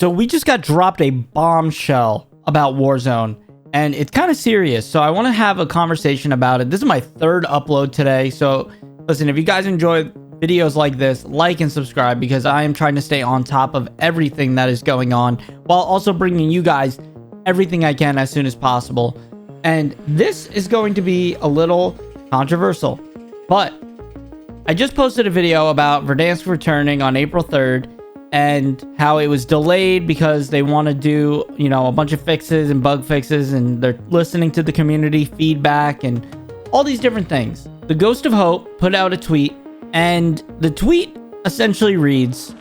So we just got dropped a bombshell about Warzone, and it's kind of serious. So I want to have a conversation about it. This is my third upload today. So listen, if you guys enjoy videos like this, like and subscribe, because I am trying to stay on top of everything that is going on while also bringing you guys everything I can as soon as possible. And this is going to be a little controversial, but I just posted a video about Verdansk returning on April 3rd and how it was delayed because they want to do, a bunch of fixes and bug fixes, and they're listening to the community feedback and all these different things. The Ghost of Hope put out a tweet, and the tweet essentially reads,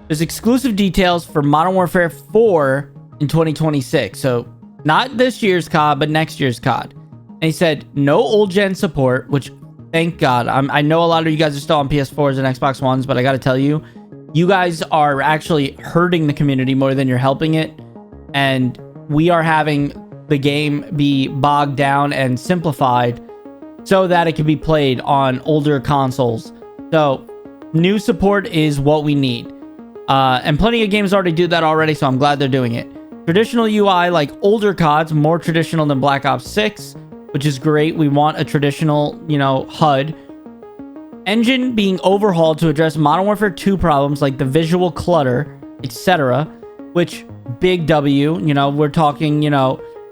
"There's exclusive details for Modern Warfare 4 in 2026. So not this year's COD, but next year's COD. And he said, no old gen support, which thank God. I know a lot of you guys are still on PS4s and Xbox Ones, but I got to tell you, you guys are actually hurting the community more than you're helping it. And we are having the game be bogged down and simplified so that it can be played on older consoles. So new support is what we need. And plenty of games already do that already, so I'm glad they're doing it. Traditional UI like older CODs, more traditional than Black Ops 6, which is great. We want a traditional, HUD. Engine being overhauled to address Modern Warfare 2 problems like the visual clutter, etc. Which, big W, we're talking,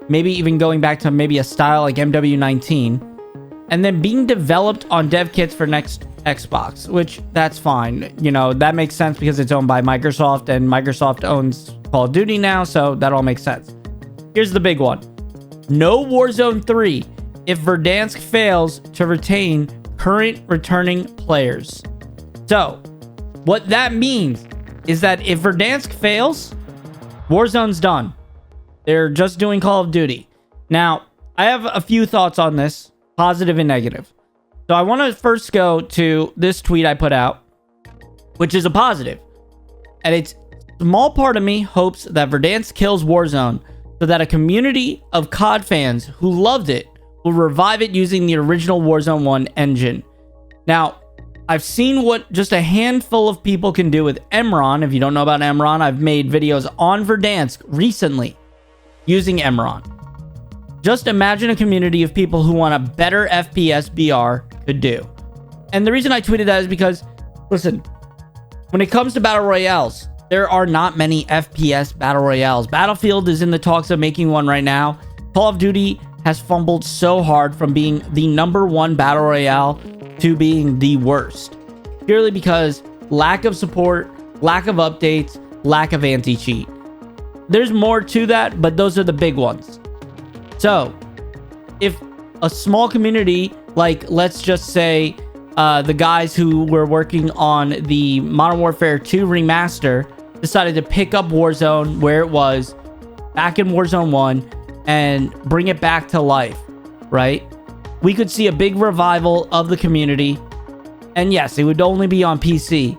maybe even going back to maybe a style like MW19. And then being developed on dev kits for next Xbox, which that's fine. That makes sense because it's owned by Microsoft, and Microsoft owns Call of Duty now, so that all makes sense. Here's the big one. No Warzone 3 if Verdansk fails to retain current returning players. So, what that means is that if Verdansk fails, Warzone's done. They're just doing Call of Duty. Now, I have a few thoughts on this, positive and negative. So I want to first go to this tweet I put out, which is a positive. And it's a small part of me hopes that Verdansk kills Warzone so that a community of COD fans who loved it will revive it using the original Warzone 1 engine. Now, I've seen what just a handful of people can do with Emron. If you don't know about Emron, I've made videos on Verdansk recently using Emron. Just imagine a community of people who want a better FPS BR could do. And the reason I tweeted that is because, listen, when it comes to Battle Royales, there are not many FPS Battle Royales. Battlefield is in the talks of making one right now. Call of Duty has fumbled so hard from being the #1 Battle Royale to being the worst. Purely because lack of support, lack of updates, lack of anti-cheat. There's more to that, but those are the big ones. So, if a small community, like let's just say the guys who were working on the Modern Warfare 2 remaster decided to pick up Warzone where it was back in Warzone 1 and bring it back to life, right? We could see a big revival of the community. And yes, it would only be on PC,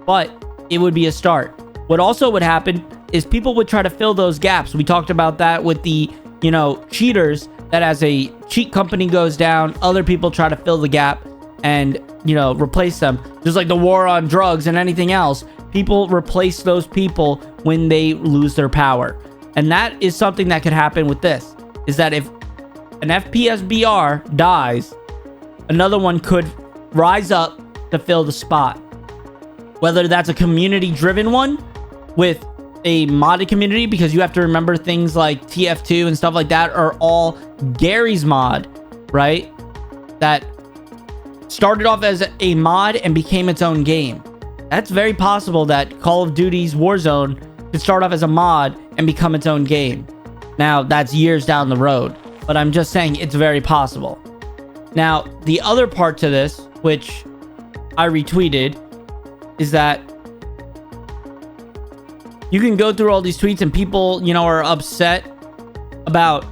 but it would be a start. What also would happen is people would try to fill those gaps. We talked about that with the cheaters, that as a cheat company goes down, other people try to fill the gap and, replace them. Just like the war on drugs and anything else, people replace those people when they lose their power. And that is something that could happen with this, is that if an FPS BR dies, another one could rise up to fill the spot. Whether that's a community-driven one with a modded community, because you have to remember things like TF2 and stuff like that are all Gary's mod, right? That started off as a mod and became its own game. That's very possible that Call of Duty's Warzone could start off as a mod and become its own game. Now, that's years down the road, but I'm just saying it's very possible. Now, the other part to this, which I retweeted, is that you can go through all these tweets and people, are upset about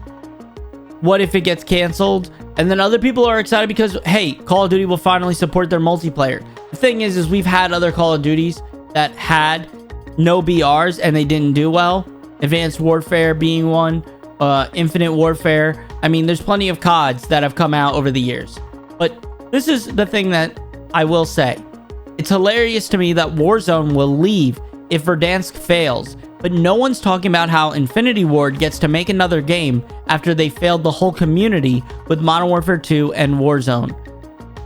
what if it gets canceled. And then other people are excited because, hey, Call of Duty will finally support their multiplayer. The thing is we've had other Call of Duties that had no BRs and they didn't do well. Advanced Warfare being one, Infinite Warfare. I mean, there's plenty of CODs that have come out over the years. But this is the thing that I will say. It's hilarious to me that Warzone will leave if Verdansk fails. but no one's talking about how Infinity Ward gets to make another game after they failed the whole community with Modern Warfare 2 and Warzone.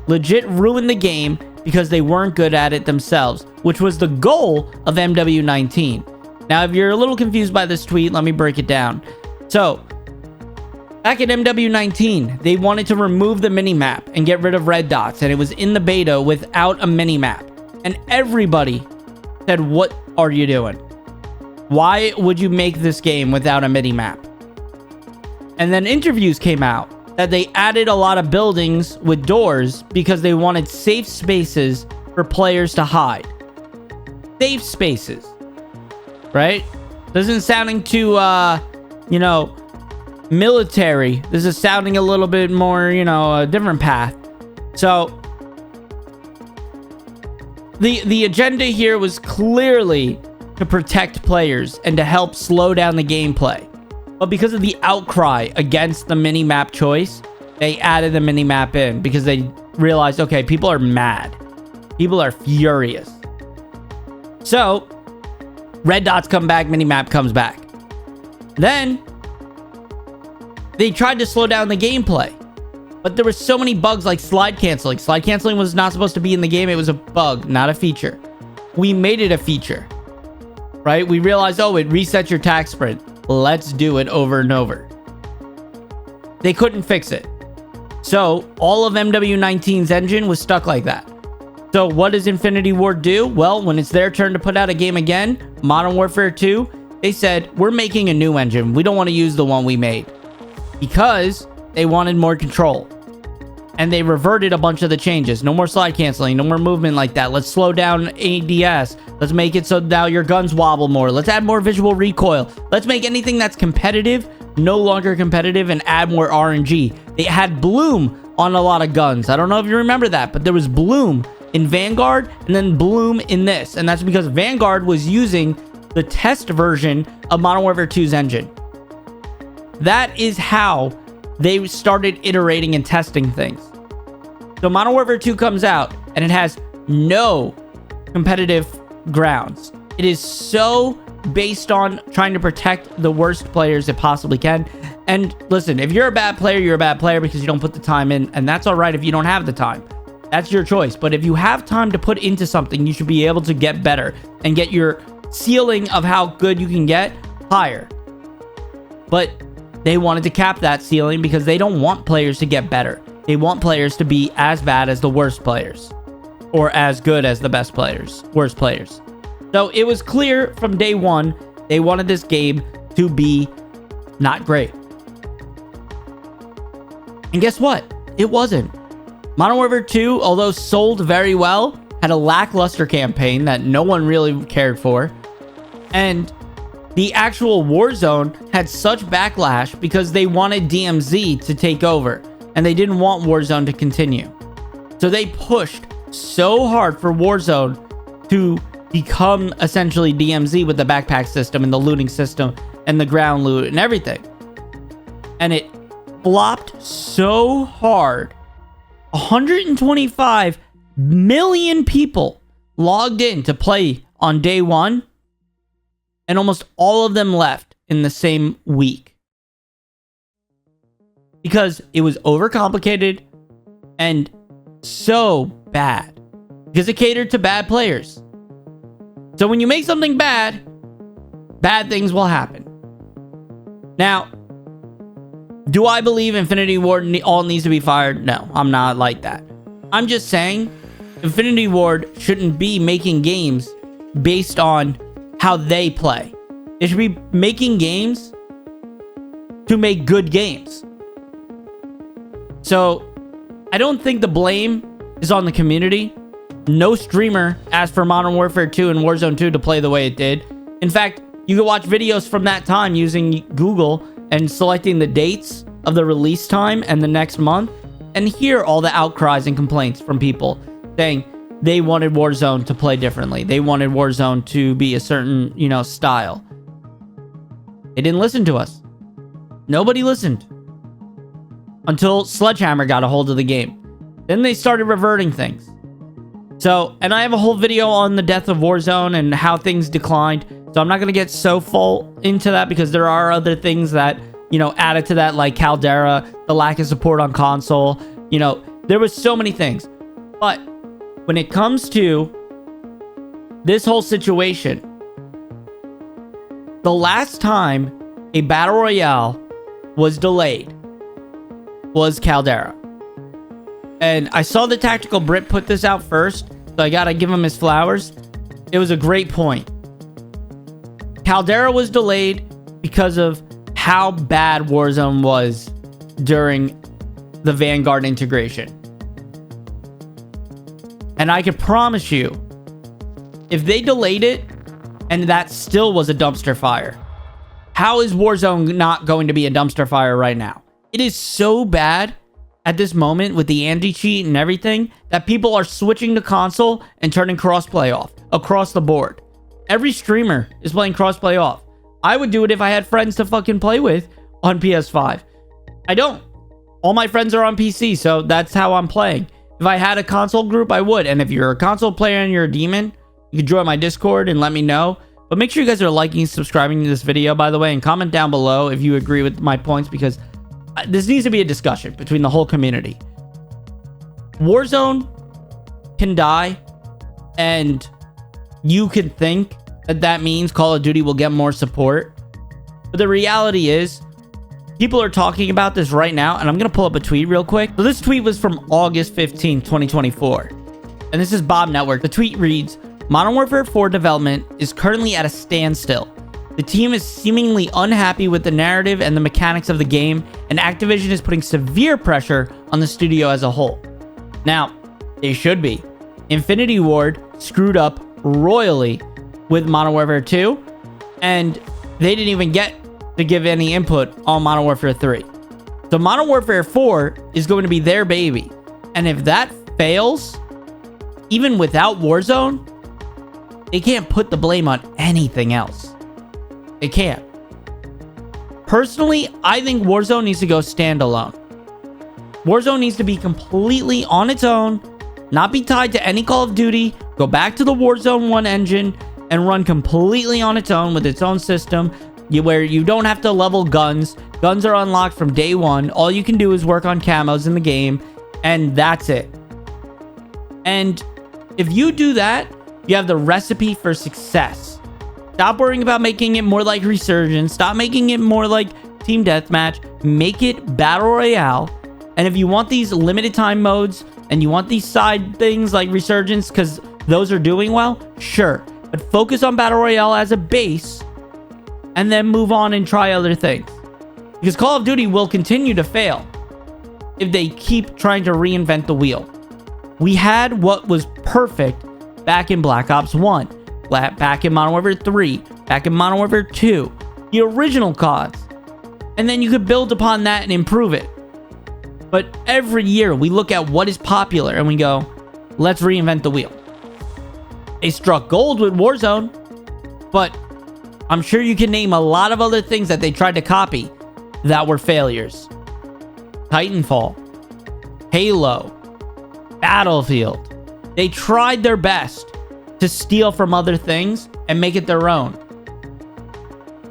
Legit ruined the game because they weren't good at it themselves, which was the goal of MW19. Now, if you're a little confused by this tweet, let me break it down. So, back at MW19, they wanted to remove the minimap and get rid of red dots, and it was in the beta without a minimap. And everybody said, what are you doing? Why would you make this game without a minimap? And then interviews came out that they added a lot of buildings with doors because they wanted safe spaces for players to hide. Safe spaces. Right? This isn't sounding too, military. This is sounding a little bit more, a different path. So, the agenda here was clearly to protect players and to help slow down the gameplay. But because of the outcry against the minimap choice, they added the minimap in because they realized, okay, people are mad. People are furious. So, red dots come back, minimap comes back. Then, they tried to slow down the gameplay. But there were so many bugs like slide canceling. Slide canceling was not supposed to be in the game. It was a bug, not a feature. We made it a feature. Right? We realized, oh, it resets your tac sprint. Let's do it over and over. They couldn't fix it. So, all of MW19's engine was stuck like that. So, what does Infinity Ward do? Well, when it's their turn to put out a game again, Modern Warfare 2, they said, we're making a new engine. We don't want to use the one we made. Because they wanted more control. And they reverted a bunch of the changes. No more slide canceling. No more movement like that. Let's slow down ADS. Let's make it so now your guns wobble more. Let's add more visual recoil. Let's make anything that's competitive no longer competitive and add more RNG. They had bloom on a lot of guns. I don't know if you remember that, but there was bloom in Vanguard and then bloom in this. And that's because Vanguard was using the test version of Modern Warfare 2's engine. That is how they started iterating and testing things. So Modern Warfare 2 comes out and it has no competitive grounds. It is so based on trying to protect the worst players it possibly can. And listen, if you're a bad player, you're a bad player because you don't put the time in, and that's all right if you don't have the time. That's your choice. But if you have time to put into something, you should be able to get better and get your ceiling of how good you can get higher. But they wanted to cap that ceiling because they don't want players to get better. They want players to be as bad as the worst players, or as good as the best players, worst players. So it was clear from day one, they wanted this game to be not great. And guess what? It wasn't. Modern Warfare 2, although sold very well, had a lackluster campaign that no one really cared for. And the actual Warzone had such backlash because they wanted DMZ to take over. And they didn't want Warzone to continue. So they pushed so hard for Warzone to become essentially DMZ with the backpack system and the looting system and the ground loot and everything. And it flopped so hard. 125 million people logged in to play on day one, and almost all of them left in the same week. Because it was overcomplicated and so bad. Because it catered to bad players. So when you make something bad, bad things will happen. Now, do I believe Infinity Ward all needs to be fired? No, I'm not like that. I'm just saying Infinity Ward shouldn't be making games based on how they play. They should be making games to make good games. So, I don't think the blame is on the community. No streamer asked for Modern Warfare 2 and Warzone 2 to play the way it did. In fact, you can watch videos from that time using Google and selecting the dates of the release time and the next month, and hear all the outcries and complaints from people saying they wanted Warzone to play differently. They wanted Warzone to be a certain, style. They didn't listen to us. Nobody listened. Until Sledgehammer got a hold of the game. Then they started reverting things. So, and I have a whole video on the death of Warzone and how things declined. So I'm not going to get so full into that because there are other things that, you know, added to that, like Caldera, the lack of support on console. You know, there was so many things. But when it comes to this whole situation, the last time a Battle Royale was delayed was Caldera. And I saw the Tactical Brit put this out first, so I gotta give him his flowers. It was a great point. Caldera was delayed because of how bad Warzone was during the Vanguard integration. And I can promise you, if they delayed it and that still was a dumpster fire, how is Warzone not going to be a dumpster fire right now? It is so bad at this moment with the anti-cheat and everything that people are switching to console and turning crossplay off across the board. Every streamer is playing crossplay off. I would do it if I had friends to fucking play with on PS5. I don't. All my friends are on PC, so that's how I'm playing. If I had a console group, I would. And if you're a console player and you're a demon, you can join my Discord and let me know. But make sure you guys are liking and subscribing to this video, by the way, and comment down below if you agree with my points, because this needs to be a discussion between the whole community. Warzone can die, and you can think that that means Call of Duty will get more support. But the reality is, people are talking about this right now, and I'm going to pull up a tweet real quick. So this tweet was from August 15, 2024. And this is Bob Network. The tweet reads, Modern Warfare 4 development is currently at a standstill. The team is seemingly unhappy with the narrative and the mechanics of the game, and Activision is putting severe pressure on the studio as a whole. Now, they should be. Infinity Ward screwed up royally with Modern Warfare 2, and they didn't even get to give any input on Modern Warfare 3. So Modern Warfare 4 is going to be their baby. And if that fails, even without Warzone, they can't put the blame on anything else. They can't. Personally, I think Warzone needs to go standalone. Warzone needs to be completely on its own, not be tied to any Call of Duty, go back to the Warzone 1 engine, and run completely on its own with its own system, where you don't have to level guns. Guns are unlocked from day one. All you can do is work on camos in the game, and that's it. And if you do that, you have the recipe for success. Stop worrying about making it more like Resurgence. Stop making it more like Team Deathmatch. Make it Battle Royale. And if you want these limited time modes and you want these side things like Resurgence because those are doing well, sure. But focus on Battle Royale as a base and then move on and try other things. Because Call of Duty will continue to fail if they keep trying to reinvent the wheel. We had what was perfect back in Black Ops 1, back in Modern Warfare 3, back in Modern Warfare 2, the original CODs. And then you could build upon that and improve it. But every year we look at what is popular and we go, let's reinvent the wheel. They struck gold with Warzone, but I'm sure you can name a lot of other things that they tried to copy that were failures. Titanfall, Halo, Battlefield. They tried their best to steal from other things and make it their own.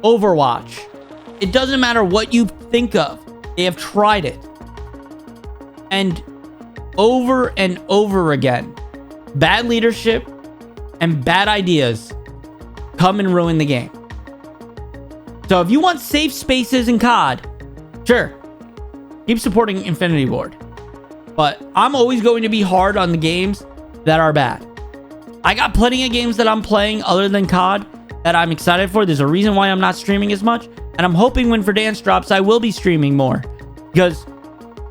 Overwatch. It doesn't matter what you think of. They have tried it. And over again, bad leadership and bad ideas come and ruin the game. So if you want safe spaces in COD, sure, keep supporting Infinity Ward. But I'm always going to be hard on the games that are bad. I got plenty of games that I'm playing other than COD that I'm excited for. There's a reason why I'm not streaming as much. And I'm hoping when Verdansk drops, I will be streaming more. Because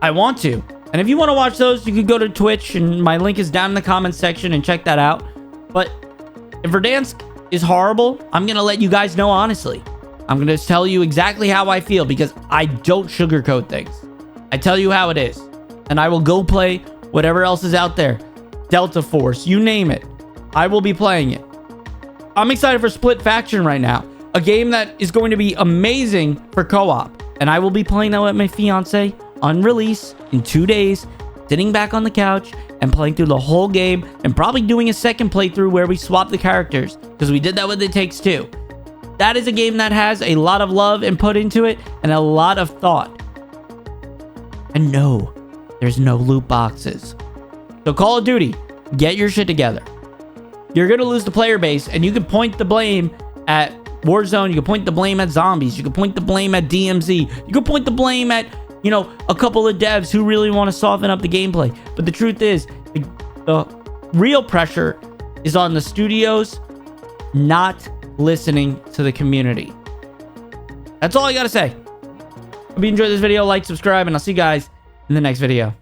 I want to. And if you want to watch those, you can go to Twitch. And my link is down in the comments section and check that out. But if Verdansk is horrible, I'm going to let you guys know honestly. I'm going to tell you exactly how I feel because I don't sugarcoat things. I tell you how it is. And I will go play whatever else is out there. Delta Force, you name it. I will be playing it. I'm excited for Split Faction right now. A game that is going to be amazing for co-op. And I will be playing that with my fiance on release in 2 days. Sitting back on the couch and playing through the whole game. And probably doing a second playthrough where we swap the characters. Because we did that with It Takes Two. that is a game that has a lot of love and put into it and a lot of thought. And no, there's no loot boxes. So Call of Duty, get your shit together. You're going to lose the player base, and you can point the blame at Warzone. You can point the blame at zombies. You can point the blame at DMZ. You can point the blame at, you know, a couple of devs who really want to soften up the gameplay. But the truth is, the real pressure is on the studios not listening to the community. That's all I got to say. Hope you enjoyed this video. Like, subscribe, and I'll see you guys in the next video.